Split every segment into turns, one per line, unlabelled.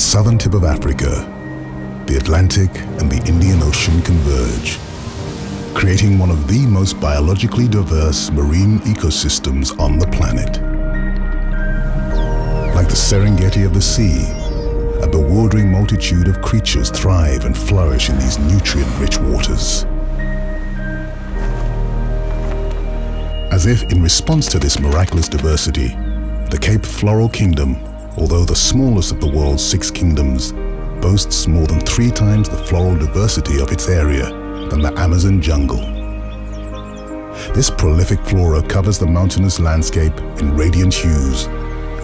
southern tip of Africa, the Atlantic and the Indian Ocean converge, creating one of the most biologically diverse marine ecosystems on the planet. Like the Serengeti of the sea, a bewildering multitude of creatures thrive and flourish in these nutrient-rich waters. As if in response to this miraculous diversity, the Cape Floral Kingdom, although the smallest of the world's 6 kingdoms, boasts more than 3 times the floral diversity of its area than the Amazon jungle. This prolific flora covers the mountainous landscape in radiant hues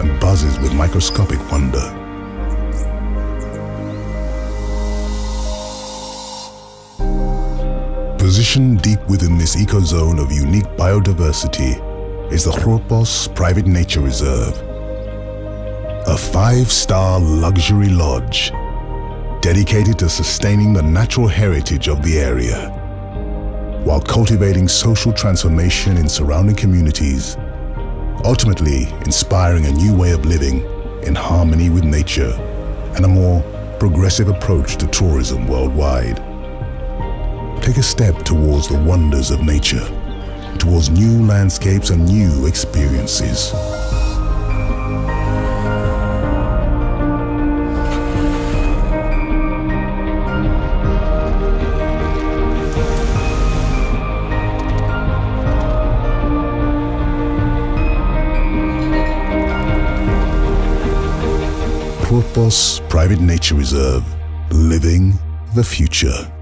and buzzes with microscopic wonder. Positioned deep within this ecozone of unique biodiversity is the Grootbos Private Nature Reserve, a 5-star luxury lodge dedicated to sustaining the natural heritage of the area, while cultivating social transformation in surrounding communities, ultimately inspiring a new way of living in harmony with nature and a more progressive approach to tourism worldwide. Take a step towards the wonders of nature, towards new landscapes and new experiences. Grootbos Private Nature Reserve, living the future.